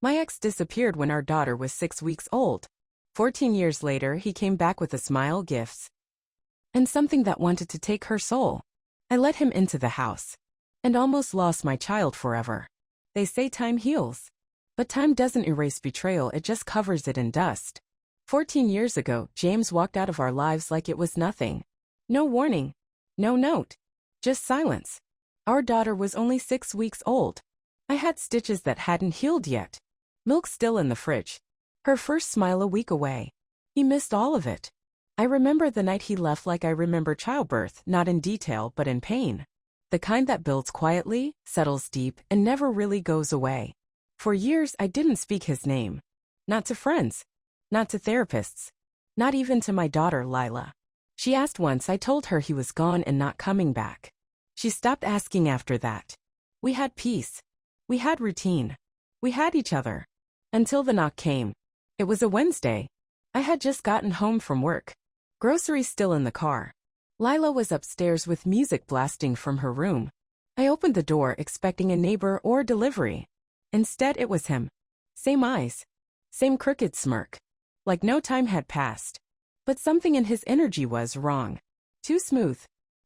My ex disappeared when our daughter was 6 weeks old. 14 years later, he came back with a smile, gifts, and something that wanted to take her soul. I let him into the house and almost lost my child forever. They say time heals. But time doesn't erase betrayal, it just covers it in dust. 14 years ago, James walked out of our lives like it was nothing. No warning. No note. Just silence. Our daughter was only 6 weeks old. I had stitches that hadn't healed yet. Milk still in the fridge. Her first smile a week away. He missed all of it. I remember the night he left like I remember childbirth, not in detail but in pain. The kind that builds quietly, settles deep, and never really goes away. For years I didn't speak his name. Not to friends. Not to therapists. Not even to my daughter, Lila. She asked once, I told her he was gone and not coming back. She stopped asking after that. We had peace. We had routine. We had each other. Until the knock came. It was a Wednesday. I had just gotten home from work. Groceries still in the car. Lila was upstairs with music blasting from her room. I opened the door expecting a neighbor or a delivery. Instead, it was him. Same eyes. Same crooked smirk. Like no time had passed. But something in his energy was wrong. Too smooth.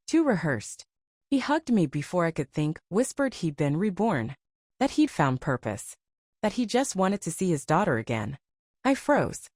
Too rehearsed. He hugged me before I could think, whispered he'd been reborn. That he'd found purpose. That he just wanted to see his daughter again. I froze.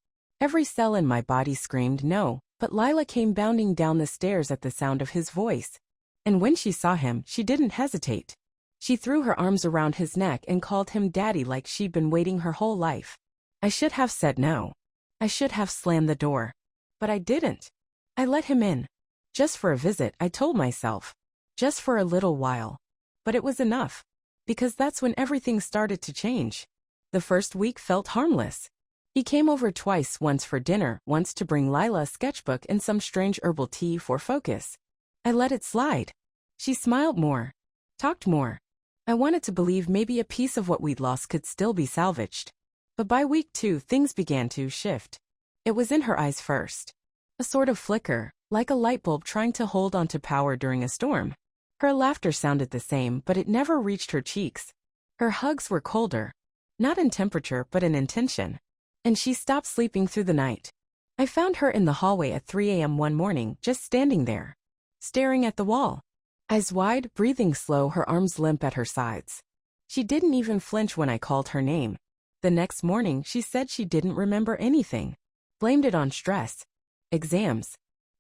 Every cell in my body screamed no, but Lila came bounding down the stairs at the sound of his voice. And when she saw him, she didn't hesitate. She threw her arms around his neck and called him daddy like she'd been waiting her whole life. I should have said no. I should have slammed the door. But I didn't. I let him in. Just for a visit, I told myself. Just for a little while. But it was enough. Because that's when everything started to change. The first week felt harmless. He came over twice, once for dinner, once to bring Lila a sketchbook and some strange herbal tea for focus. I let it slide. She smiled more. Talked more. I wanted to believe maybe a piece of what we'd lost could still be salvaged. But by week 2, things began to shift. It was in her eyes first. A sort of flicker, like a light bulb trying to hold onto power during a storm. Her laughter sounded the same, but it never reached her cheeks. Her hugs were colder. Not in temperature, but in intention. And she stopped sleeping through the night. I found her in the hallway at 3 a.m. one morning, just standing there. Staring at the wall. Eyes wide, breathing slow, her arms limp at her sides. She didn't even flinch when I called her name. The next morning, she said she didn't remember anything. Blamed it on stress. Exams.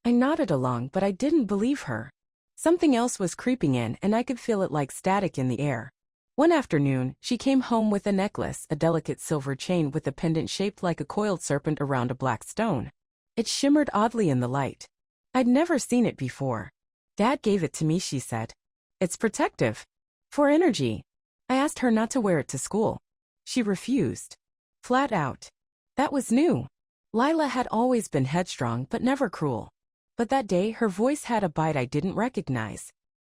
I nodded along, but I didn't believe her. Something else was creeping in, and I could feel it like static in the air. One afternoon, she came home with a necklace, a delicate silver chain with a pendant shaped like a coiled serpent around a black stone. It shimmered oddly in the light. I'd never seen it before. Dad gave it to me, she said. It's protective. For energy. I asked her not to wear it to school. She refused. Flat out. That was new. Lila had always been headstrong but never cruel. But that day her voice had a bite I didn't recognize.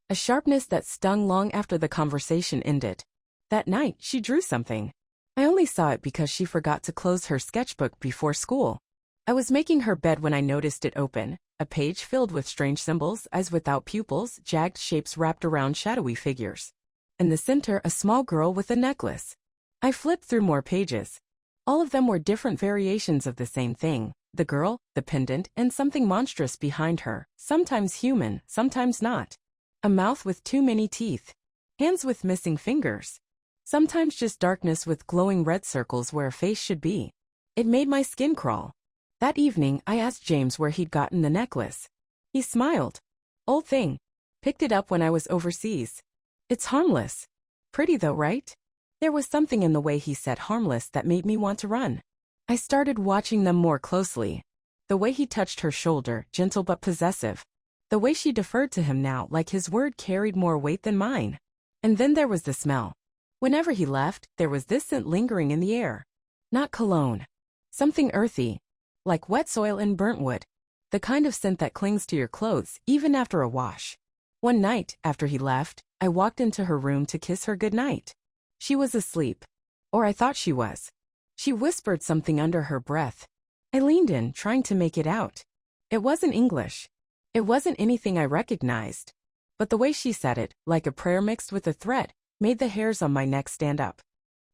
A sharpness that stung long after the conversation ended. That night she drew something. I only saw it because she forgot to close her sketchbook before school. I was making her bed when I noticed it open. A page filled with strange symbols, eyes without pupils, jagged shapes wrapped around shadowy figures. In the center, a small girl with a necklace. I flipped through more pages. All of them were different variations of the same thing. The girl, the pendant, and something monstrous behind her, sometimes human, sometimes not. A mouth with too many teeth. Hands with missing fingers. Sometimes just darkness with glowing red circles where a face should be. It made my skin crawl. That evening, I asked James where he'd gotten the necklace. He smiled. Old thing. Picked it up when I was overseas. It's harmless. Pretty though, right? There was something in the way he said harmless that made me want to run. I started watching them more closely. The way he touched her shoulder, gentle but possessive. The way she deferred to him now, like his word carried more weight than mine. And then there was the smell. Whenever he left, there was this scent lingering in the air. Not cologne. Something earthy. Like wet soil and burnt wood. The kind of scent that clings to your clothes, even after a wash. One night, after he left, I walked into her room to kiss her goodnight. She was asleep. Or I thought she was. She whispered something under her breath. I leaned in, trying to make it out. It wasn't English. It wasn't anything I recognized. But the way she said it, like a prayer mixed with a threat, made the hairs on my neck stand up.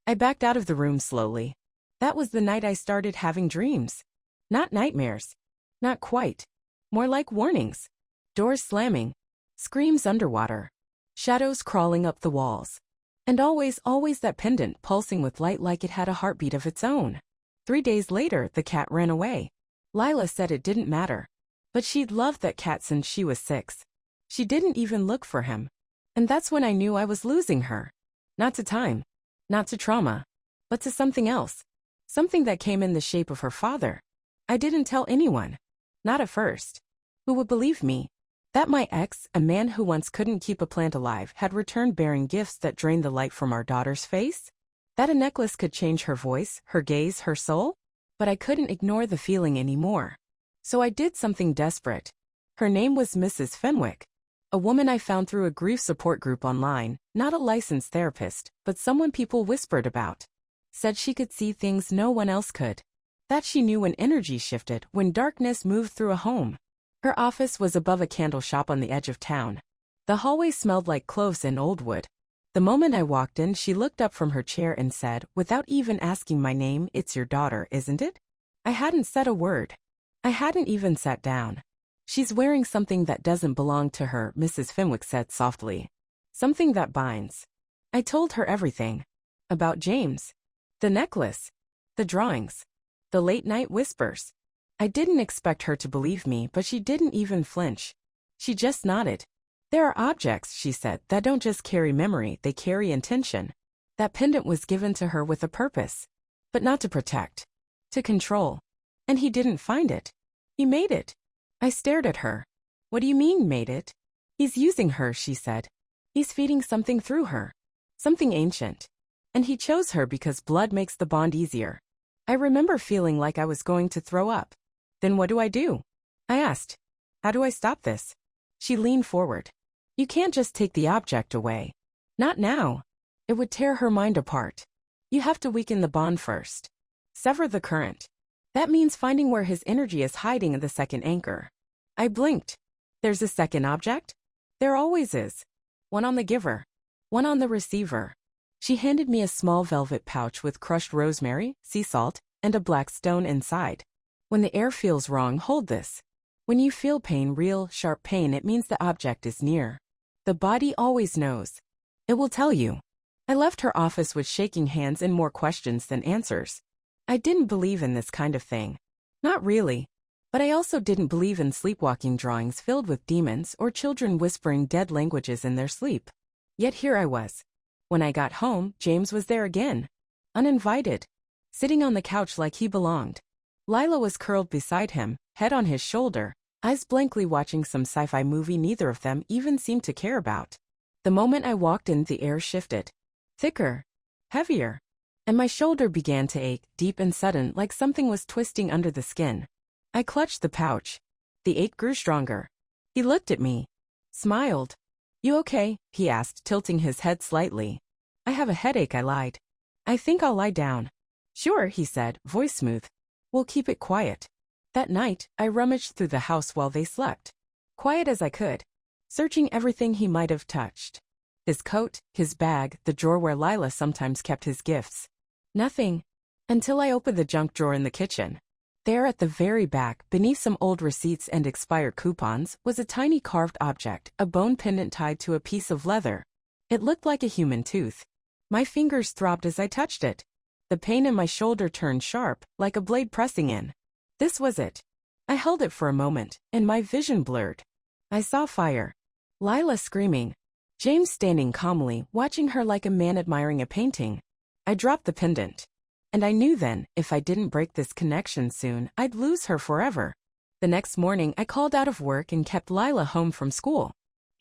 I backed out of the room slowly. That was the night I started having dreams. Not nightmares. Not quite. More like warnings. Doors slamming. Screams underwater. Shadows crawling up the walls. And always that pendant pulsing with light like it had a heartbeat of its own. 3 days later, the cat ran away. Lila said it didn't matter. But she'd loved that cat since she was 6. She didn't even look for him. And that's when I knew I was losing her. Not to time. Not to trauma. But to something else. Something that came in the shape of her father. I didn't tell anyone. Not at first. Who would believe me? That my ex, a man who once couldn't keep a plant alive, had returned bearing gifts that drained the light from our daughter's face? That a necklace could change her voice, her gaze, her soul? But I couldn't ignore the feeling anymore. So I did something desperate. Her name was Mrs. Fenwick. A woman I found through a grief support group online, not a licensed therapist, but someone people whispered about. Said she could see things no one else could. That she knew when energy shifted, when darkness moved through a home. Her office was above a candle shop on the edge of town. The hallway smelled like cloves and old wood. The moment I walked in, she looked up from her chair and said, without even asking my name, "It's your daughter, isn't it?" I hadn't said a word. I hadn't even sat down. "She's wearing something that doesn't belong to her," Mrs. Fenwick said softly. "Something that binds." I told her everything. About James. The necklace. The drawings. The late-night whispers. I didn't expect her to believe me, but she didn't even flinch. She just nodded. "There are objects," she said, "that don't just carry memory, they carry intention." That pendant was given to her with a purpose. But not to protect. To control. And he didn't find it. He made it. I stared at her. "What do you mean, made it?" "He's using her," she said. "He's feeding something through her. Something ancient. And he chose her because blood makes the bond easier." I remember feeling like I was going to throw up. "Then what do I do?" I asked. "How do I stop this?" She leaned forward. "You can't just take the object away. Not now. It would tear her mind apart. You have to weaken the bond first. Sever the current. That means finding where his energy is hiding in the second anchor." I blinked. "There's a second object?" "There always is. One on the giver. One on the receiver." She handed me a small velvet pouch with crushed rosemary, sea salt, and a black stone inside. "When the air feels wrong, hold this. When you feel pain, real, sharp pain, it means the object is near. The body always knows. It will tell you." I left her office with shaking hands and more questions than answers. I didn't believe in this kind of thing. Not really. But I also didn't believe in sleepwalking drawings filled with demons or children whispering dead languages in their sleep. Yet here I was. When I got home, James was there again. Uninvited. Sitting on the couch like he belonged. Lila was curled beside him, head on his shoulder, eyes blankly watching some sci-fi movie neither of them even seemed to care about. The moment I walked in, the air shifted. Thicker. Heavier. And my shoulder began to ache, deep and sudden, like something was twisting under the skin. I clutched the pouch. The ache grew stronger. He looked at me. Smiled. "You okay?" he asked, tilting his head slightly. "I have a headache," I lied. "I think I'll lie down." "Sure," he said, voice smooth. "We'll keep it quiet." That night, I rummaged through the house while they slept. Quiet as I could. Searching everything he might have touched. His coat, his bag, the drawer where Lila sometimes kept his gifts. Nothing. Until I opened the junk drawer in the kitchen. There at the very back, beneath some old receipts and expired coupons, was a tiny carved object, a bone pendant tied to a piece of leather. It looked like a human tooth. My fingers throbbed as I touched it. The pain in my shoulder turned sharp, like a blade pressing in. This was it. I held it for a moment, and my vision blurred. I saw fire. Lila screaming. James standing calmly, watching her like a man admiring a painting. I dropped the pendant. And I knew then, if I didn't break this connection soon, I'd lose her forever. The next morning, I called out of work and kept Lila home from school.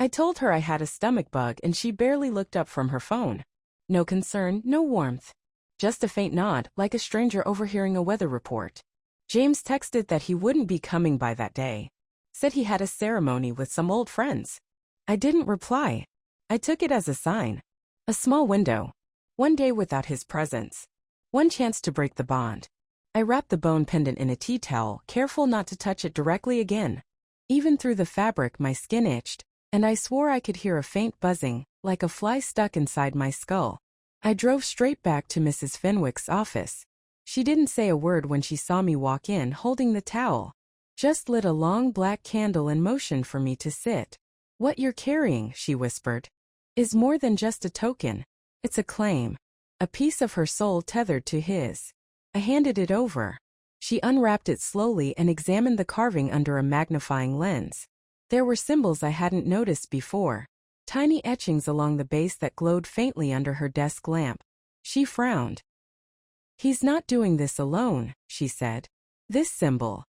I told her I had a stomach bug and she barely looked up from her phone. No concern, no warmth. Just a faint nod, like a stranger overhearing a weather report. James texted that he wouldn't be coming by that day. Said he had a ceremony with some old friends. I didn't reply. I took it as a sign. A small window. One day without his presence. One chance to break the bond. I wrapped the bone pendant in a tea towel, careful not to touch it directly again. Even through the fabric, my skin itched, and I swore I could hear a faint buzzing, like a fly stuck inside my skull. I drove straight back to Mrs. Fenwick's office. She didn't say a word when she saw me walk in holding the towel. Just lit a long black candle and motioned for me to sit. "What you're carrying," she whispered, "is more than just a token. It's a claim. A piece of her soul tethered to his." I handed it over. She unwrapped it slowly and examined the carving under a magnifying lens. There were symbols I hadn't noticed before. Tiny etchings along the base that glowed faintly under her desk lamp. She frowned. "He's not doing this alone," she said. "This symbol.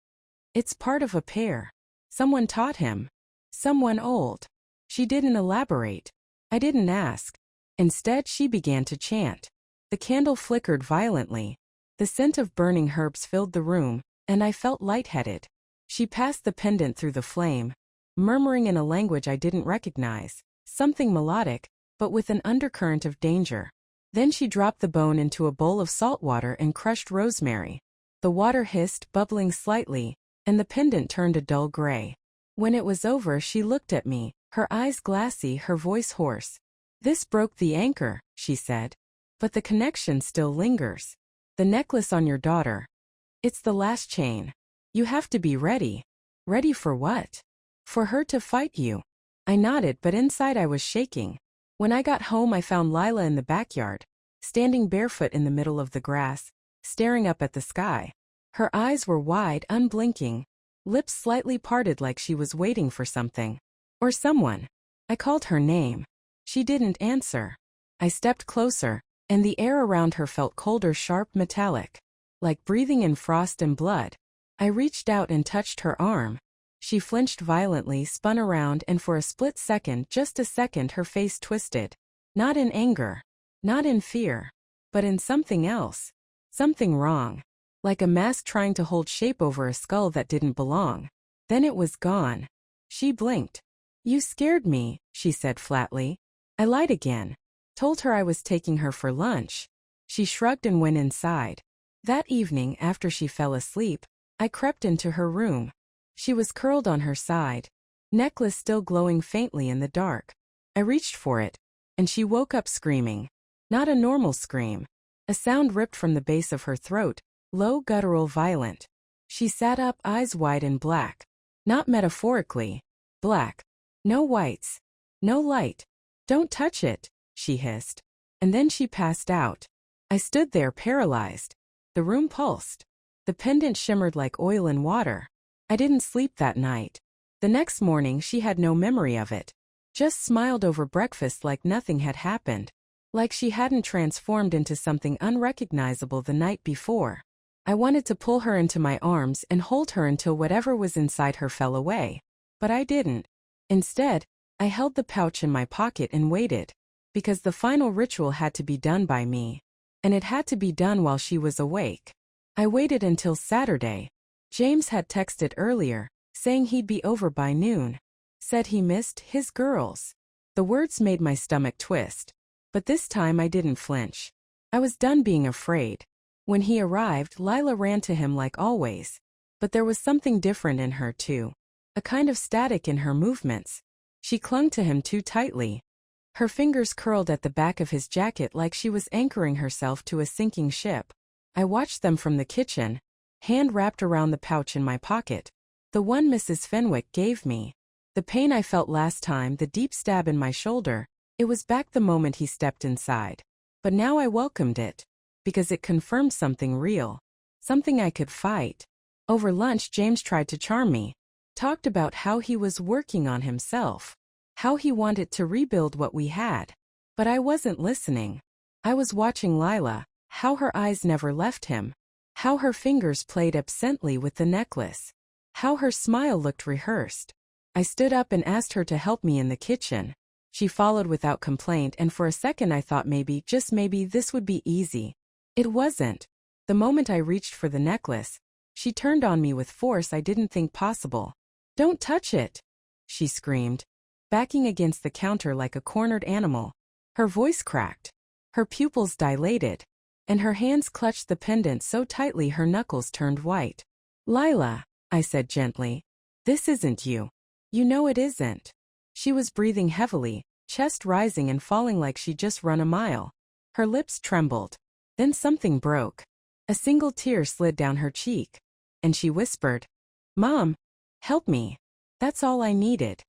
It's part of a pair. Someone taught him. Someone old." She didn't elaborate. I didn't ask. Instead, she began to chant. The candle flickered violently. The scent of burning herbs filled the room, and I felt lightheaded. She passed the pendant through the flame, murmuring in a language I didn't recognize, something melodic, but with an undercurrent of danger. Then she dropped the bone into a bowl of salt water and crushed rosemary. The water hissed, bubbling slightly, and the pendant turned a dull gray. When it was over, she looked at me, her eyes glassy, her voice hoarse. "This broke the anchor," she said. "But the connection still lingers. The necklace on your daughter. It's the last chain. You have to be ready." "Ready for what?" "For her to fight you." I nodded, but inside I was shaking. When I got home, I found Lila in the backyard, standing barefoot in the middle of the grass, staring up at the sky. Her eyes were wide, unblinking, lips slightly parted like she was waiting for something. Or someone. I called her name. She didn't answer. I stepped closer, and the air around her felt colder, sharp, metallic, like breathing in frost and blood. I reached out and touched her arm. She flinched violently, spun around, and for a split second, just a second, her face twisted. Not in anger, not in fear, but in something else. Something wrong. Like a mask trying to hold shape over a skull that didn't belong. Then it was gone. She blinked. "You scared me," she said flatly. I lied again. Told her I was taking her for lunch. She shrugged and went inside. That evening, after she fell asleep, I crept into her room. She was curled on her side, necklace still glowing faintly in the dark. I reached for it, and she woke up screaming. Not a normal scream. A sound ripped from the base of her throat, low, guttural, violent. She sat up, eyes wide and black. Not metaphorically. Black. No whites. No light. "Don't touch it," she hissed. And then she passed out. I stood there paralyzed. The room pulsed. The pendant shimmered like oil in water. I didn't sleep that night. The next morning she had no memory of it. Just smiled over breakfast like nothing had happened. Like she hadn't transformed into something unrecognizable the night before. I wanted to pull her into my arms and hold her until whatever was inside her fell away. But I didn't. Instead, I held the pouch in my pocket and waited. Because the final ritual had to be done by me. And it had to be done while she was awake. I waited until Saturday. James had texted earlier, saying he'd be over by noon. Said he missed his girls. The words made my stomach twist. But this time I didn't flinch. I was done being afraid. When he arrived, Lila ran to him like always. But there was something different in her too. A kind of static in her movements. She clung to him too tightly. Her fingers curled at the back of his jacket like she was anchoring herself to a sinking ship. I watched them from the kitchen, hand wrapped around the pouch in my pocket. The one Mrs. Fenwick gave me. The pain I felt last time, the deep stab in my shoulder, it was back the moment he stepped inside. But now I welcomed it. Because it confirmed something real. Something I could fight. Over lunch, James tried to charm me. Talked about how he was working on himself. How he wanted to rebuild what we had. But I wasn't listening. I was watching Lila, how her eyes never left him. How her fingers played absently with the necklace. How her smile looked rehearsed. I stood up and asked her to help me in the kitchen. She followed without complaint, and for a second I thought maybe, just maybe, this would be easy. It wasn't. The moment I reached for the necklace, she turned on me with force I didn't think possible. "Don't touch it," she screamed, backing against the counter like a cornered animal. Her voice cracked. Her pupils dilated. And her hands clutched the pendant so tightly her knuckles turned white. "Lila," I said gently, "this isn't you. You know it isn't." She was breathing heavily, chest rising and falling like she'd just run a mile. Her lips trembled. Then something broke. A single tear slid down her cheek. And she whispered, "Mom, help me." That's all I needed.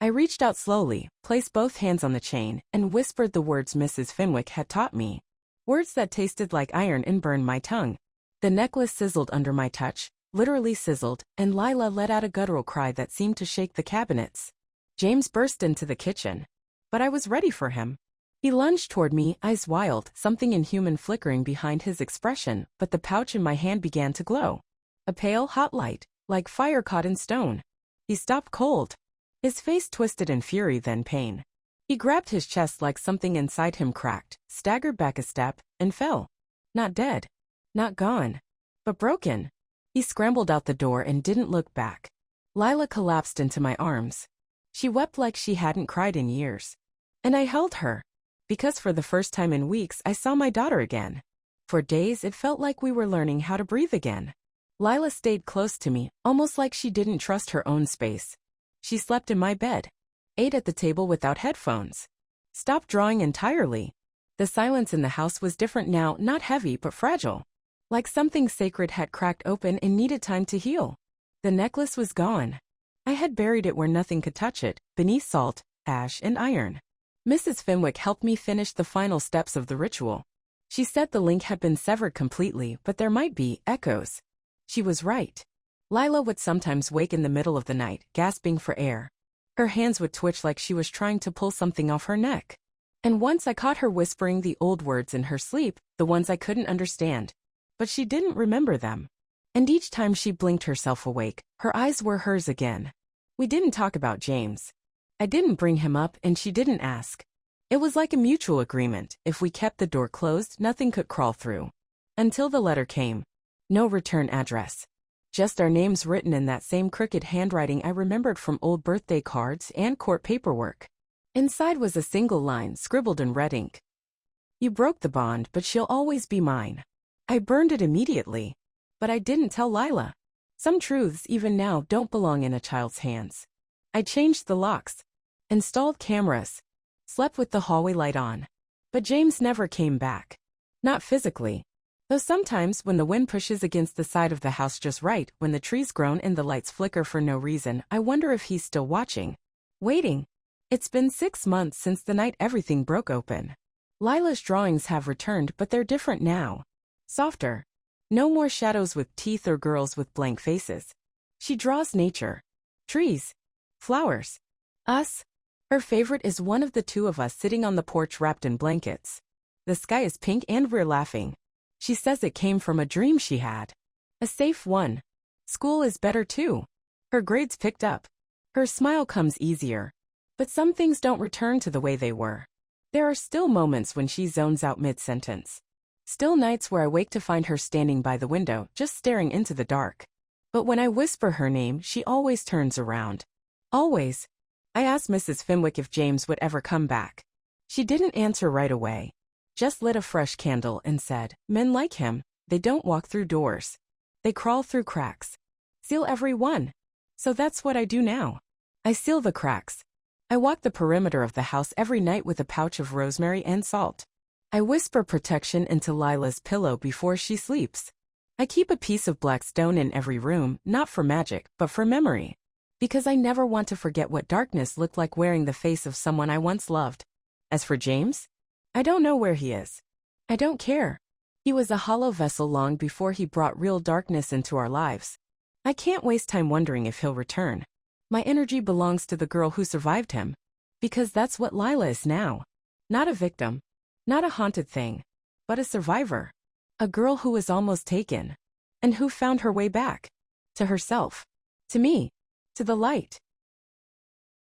I reached out slowly, placed both hands on the chain, and whispered the words Mrs. Fenwick had taught me. Words that tasted like iron and burned my tongue. The necklace sizzled under my touch, literally sizzled, and Lila let out a guttural cry that seemed to shake the cabinets. James burst into the kitchen. But I was ready for him. He lunged toward me, eyes wild, something inhuman flickering behind his expression, but the pouch in my hand began to glow. A pale, hot light, like fire caught in stone. He stopped cold. His face twisted in fury, then pain. He grabbed his chest like something inside him cracked, staggered back a step, and fell. Not dead. Not gone. But broken. He scrambled out the door and didn't look back. Lila collapsed into my arms. She wept like she hadn't cried in years. And I held her. Because for the first time in weeks I saw my daughter again. For days it felt like we were learning how to breathe again. Lila stayed close to me, almost like she didn't trust her own space. She slept in my bed. Ate at the table without headphones. Stopped drawing entirely. The silence in the house was different now, not heavy but fragile. Like something sacred had cracked open and needed time to heal. The necklace was gone. I had buried it where nothing could touch it, beneath salt, ash, and iron. Mrs. Fenwick helped me finish the final steps of the ritual. She said the link had been severed completely, but there might be echoes. She was right. Lila would sometimes wake in the middle of the night, gasping for air. Her hands would twitch like she was trying to pull something off her neck. And once I caught her whispering the old words in her sleep, the ones I couldn't understand. But she didn't remember them. And each time she blinked herself awake, her eyes were hers again. We didn't talk about James. I didn't bring him up and she didn't ask. It was like a mutual agreement. If we kept the door closed, nothing could crawl through. Until the letter came. No return address. Just our names written in that same crooked handwriting I remembered from old birthday cards and court paperwork. Inside was a single line scribbled in red ink. "You broke the bond, but she'll always be mine." I burned it immediately. But I didn't tell Lila. Some truths, even now, don't belong in a child's hands. I changed the locks. Installed cameras. Slept with the hallway light on. But James never came back. Not physically. Though sometimes, when the wind pushes against the side of the house just right, when the trees groan and the lights flicker for no reason, I wonder if he's still watching. Waiting. It's been 6 months since the night everything broke open. Lila's drawings have returned, but they're different now. Softer. No more shadows with teeth or girls with blank faces. She draws nature. Trees. Flowers. Us. Her favorite is one of the two of us sitting on the porch wrapped in blankets. The sky is pink and we're laughing. She says it came from a dream she had. A safe one. School is better too. Her grades picked up. Her smile comes easier. But some things don't return to the way they were. There are still moments when she zones out mid-sentence. Still nights where I wake to find her standing by the window, just staring into the dark. But when I whisper her name, she always turns around. Always. I asked Mrs. Fenwick if James would ever come back. She didn't answer right away. Just lit a fresh candle and said, "Men like him, they don't walk through doors. They crawl through cracks. Seal every one." So that's what I do now. I seal the cracks. I walk the perimeter of the house every night with a pouch of rosemary and salt. I whisper protection into Lila's pillow before she sleeps. I keep a piece of black stone in every room, not for magic, but for memory. Because I never want to forget what darkness looked like wearing the face of someone I once loved. As for James, I don't know where he is. I don't care. He was a hollow vessel long before he brought real darkness into our lives. I can't waste time wondering if he'll return. My energy belongs to the girl who survived him. Because that's what Lila is now. Not a victim. Not a haunted thing. But a survivor. A girl who was almost taken. And who found her way back. To herself. To me. To the light.